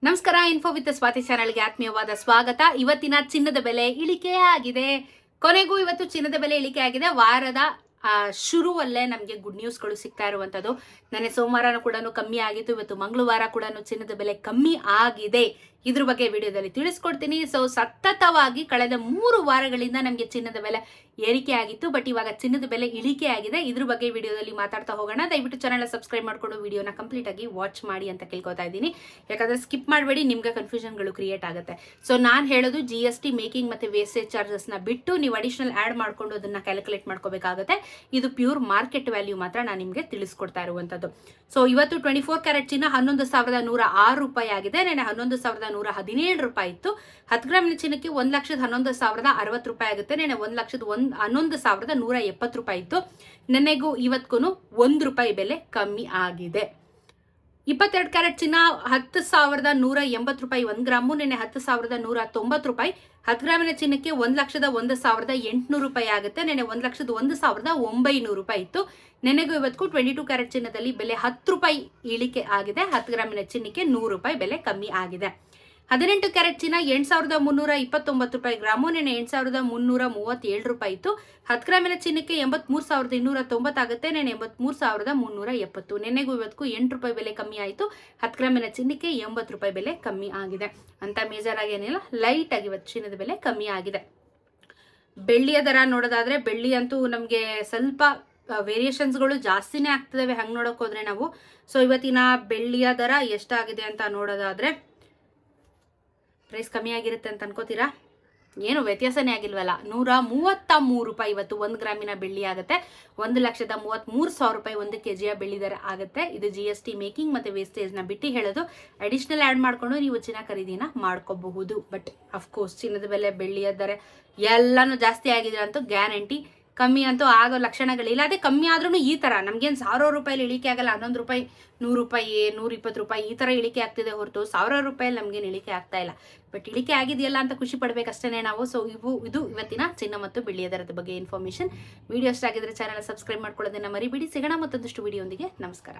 ನಮಸ್ಕಾರ. Info with Swati ಚಾನಲ್ಗೆ ಆತ್ಮೀಯವಾದ ಸ್ವಾಗತ. ಇವತ್ತಿನ ಚಿನ್ನದ ಬೆಲೆ ಇಳಿಕೆ ಆಗಿದೆ. ಕೊನೆಗೂ ಇವತ್ತು ಚಿನ್ನದ ಬೆಲೆ ಇಳಿಕೆ ಆಗಿದೆ. ವಾರದ ಶುರುವಲ್ಲೇ ನಮಗೆ ಗುಡ್ ನ್ಯೂಸ್ಗಳು ಸಿಗ್ತಾ ಇರುವಂತದ್ದು. ನೆನ್ನೆ ಸೋಮವಾರ ಕೂಡ ಕಮ್ಮಿ ಆಗಿತ್ತು. ಇವತ್ತು ಮಂಗಳವಾರ ಕೂಡ ಚಿನ್ನದ ಬೆಲೆ ಕಮ್ಮಿ ಆಗಿದೆ. ಇದ್ರ ಬಗ್ಗೆ ವಿಡಿಯೋದಲ್ಲಿ ತಿಳಿಸ್ಕೊಡ್ತೀನಿ. ಸೊ ಸತತವಾಗಿ ಕಳೆದ 3 ವಾರಗಳಿಂದ ನಮಗೆ ಚಿನ್ನದ ಬೆಲೆ ಏರಿಕೆ ಆಗಿತ್ತು. ಬಟ್ ಇವಾಗ ಚಿನ್ನದ ಬೆಲೆ ಇಳಿಕೆ ಆಗಿದೆ. ಇದ್ರ ಬಗ್ಗೆ ವಿಡಿಯೋದಲ್ಲಿ ಮಾತಾಡ್ತಾ ಹೋಗೋಣ. ದಯವಿಟ್ಟು ಚಾನಲ್ ಸಬ್ಸ್ಕ್ರೈಬ್ ಮಾಡ್ಕೊಂಡು ವಿಡಿಯೋನ ಕಂಪ್ಲೀಟ್ ಆಗಿ ವಾಚ್ ಮಾಡಿ ಅಂತ ಕೇಳ್ಕೊತಾ ಇದ್ದೀನಿ. ಯಾಕಂದ್ರೆ ಸ್ಕಿಪ್ ಮಾಡಬೇಡಿ, ನಿಮ್ಗೆ ಕನ್ಫ್ಯೂಷನ್ಗಳು ಕ್ರಿಯೇಟ್ ಆಗುತ್ತೆ. ಸೊ ನಾನು ಹೇಳೋದು GST ಮೇಕಿಂಗ್ ಮತ್ತೆ ವೇಸ್ಟೇಜ್ ಚಾರ್ಜಸ್ ನ ಬಿಟ್ಟು ನೀವು ಅಡಿಷನಲ್ ಆಡ್ ಮಾಡ್ಕೊಂಡು ಅದನ್ನ ಕ್ಯಾಲ್ಕುಲೇಟ್ ಮಾಡ್ಕೋಬೇಕಾಗುತ್ತೆ. ಇದು ಪ್ಯೂರ್ ಮಾರ್ಕೆಟ್ ವ್ಯಾಲ್ಯೂ ಮಾತ್ರ ನಾನು ನಿಮ್ಗೆ ತಿಳಿಸ್ಕೊಡ್ತಾ ಇರುವಂತದ್ದು. ಸೊ ಇವತ್ತು 24 ಕ್ಯಾರೆಟ್ ಚಿನ್ನ 11,106 ರೂಪಾಯಿ ಆಗಿದೆ. ನೆನೆ 11,117 ರೂಪಾಯಿ ಇತ್ತು. 10 ಗ್ರಾಮಿನ ಚಿನ್ನಕ್ಕೆ 1,11,060 ರೂಪಾಯಿ ಆಗುತ್ತೆ. ನೆನೆ 1,11,170 ರೂಪಾಯಿ ಇತ್ತು. ನೆನೆಗೂ ಇವತ್ತಿಗೂ 1 ರೂಪಾಯಿ ಬೆಲೆ ಕಮ್ಮಿ ಆಗಿದೆ. 22 ಕ್ಯಾರೆಟ್ ಚಿನ್ನ 10,180 ರೂಪಾಯಿ 1 ಗ್ರಾಮು. ನೆನೆ 10,190 ರೂಪಾಯಿ. 10 ಗ್ರಾಮಿನ ಚಿನ್ನಕ್ಕೆ 1,01,800 ರೂಪಾಯಿ ಆಗುತ್ತೆ. ನೆನೆ 1,01,900 ರೂಪಾಯಿ ಇತ್ತು. ನೆನೆಗೂ ಇವತ್ತಿಗೂ 22 ಕ್ಯಾರೆಟ್ ಚಿನ್ನದಲ್ಲಿ ಬೆಲೆ 10 ರೂಪಾಯಿ ಇಳಿಕೆ ಆಗಿದೆ. 10 ಗ್ರಾಮಿನ ಚಿನ್ನಕ್ಕೆ 100 ರೂಪಾಯಿ ಬೆಲೆ ಕಮ್ಮಿ ಆಗಿದೆ. 18 ಕ್ಯಾರೆಟ್ ಚಿನ್ನ 8,329 ರೂಪಾಯಿ ಗ್ರಾಮು. ನೆನೆ 8,337 ರೂಪಾಯಿ ಇತ್ತು. 10 ಗ್ರಾಮಿನ ಚಿನ್ನಕ್ಕೆ 83,290 ಆಗುತ್ತೆ. ನೆನೆ 83,370. ನೆನೆಗೂ ಇವತ್ತಿಗೂ 8 ರೂಪಾಯಿ ಬೆಲೆ ಕಮ್ಮಿ ಆಯಿತು. 10 ಗ್ರಾಮಿನ ಚಿನ್ನಕ್ಕೆ 80 ರೂಪಾಯಿ ಬೆಲೆ ಕಮ್ಮಿ ಆಗಿದೆ. ಅಂತ ಮೇಜರ್ ಆಗಿ ಏನಿಲ್ಲ, ಲೈಟ್ ಆಗಿ ಇವತ್ತು ಚಿನ್ನದ ಬೆಲೆ ಕಮ್ಮಿ ಆಗಿದೆ. ಬೆಳ್ಳಿಯ ದರ ನೋಡೋದಾದ್ರೆ, ಬೆಳ್ಳಿ ಅಂತೂ ನಮಗೆ ಸ್ವಲ್ಪ ವೇರಿಯೇಷನ್ಸ್ಗಳು ಜಾಸ್ತಿನೇ ಆಗ್ತದವೆ ಹಂಗೆ ನೋಡೋಕೆ ಹೋದ್ರೆ ನಾವು. ಸೊ ಇವತ್ತಿನ ಬೆಳ್ಳಿಯ ದರ ಎಷ್ಟಾಗಿದೆ ಅಂತ ನೋಡೋದಾದ್ರೆ, ಪ್ರೈಸ್ ಕಮ್ಮಿ ಆಗಿರುತ್ತೆ ಅಂತ ಅನ್ಕೋತೀರಾ? ಏನು ವ್ಯತ್ಯಾಸನೇ ಆಗಿಲ್ವಲ್ಲ. 133 ರೂಪಾಯಿ ಇವತ್ತು 1 ಗ್ರಾಮಿನ ಬೆಳ್ಳಿ ಆಗುತ್ತೆ. 1,33,000 ರೂಪಾಯಿ 1 kg ಬೆಳ್ಳಿ ದರ ಆಗುತ್ತೆ. ಇದು GST ಮೇಕಿಂಗ್ ಮತ್ತೆ ವೇಸ್ಟೇಜ್ ನ ಬಿಟ್ಟು ಹೇಳೋದು. ಅಡಿಷನಲ್ ಆಡ್ ಮಾಡ್ಕೊಂಡು ನೀವು ಚಿನ್ನ ಖರೀದಿನ ಮಾಡ್ಕೋಬಹುದು. ಬಟ್ ಅಫ್ಕೋರ್ಸ್ ಚಿನ್ನದ ಬೆಲೆ, ಬೆಳ್ಳಿಯ ದರ ಎಲ್ಲಾನು ಜಾಸ್ತಿ ಆಗಿದೆ ಅಂತೂ ಗ್ಯಾರಂಟಿ. ಕಮ್ಮಿ ಅಂತೂ ಆಗೋ ಲಕ್ಷಣಗಳಿಲ್ಲ. ಅದೇ ಕಮ್ಮಿ ಆದ್ರೂ ಈ ತರ ನಮ್ಗೇನು 1,000 ರೂಪಾಯಿ ಇಳಿಕೆ ಆಗಲ್ಲ. 11 ರೂಪಾಯಿ, 100 ರೂಪಾಯಿ, 120 ರೂಪಾಯಿ ಈ ತರ ಇಳಿಕೆ ಆಗ್ತಿದೆ ಹೊರತು 1,000 ರೂಪಾಯಿ ನಮ್ಗೇನು ಇಳಿಕೆ ಆಗ್ತಾ ಇಲ್ಲ. ಬಟ್ ಇಳಿಕೆ ಆಗಿದೆಯಲ್ಲ ಅಂತ ಖುಷಿ ಪಡ್ಬೇಕಷ್ಟೇ ನಾವು. ಸೊ ಇದು ಇವತ್ತಿನ ಚಿನ್ನ ಮತ್ತು ಬೆಳ್ಳಿಯ ದರದ ಬಗ್ಗೆ ಇನ್ಫಾರ್ಮೇಶನ್. ವಿಡಿಯೋ ಇಷ್ಟ ಆಗಿದ್ರೆ ಚಾನಲ್ ಸಬ್ಸ್ಕ್ರೈಬ್ ಮಾಡ್ಕೊಳ್ಳೋದನ್ನ ಮರಿಬೇಡಿ. ಸಿಗೋಣ ಮತ್ತೊಂದಷ್ಟು ವಿಡಿಯೋ ಒಂದಿಗೆ. ನಮಸ್ಕಾರ.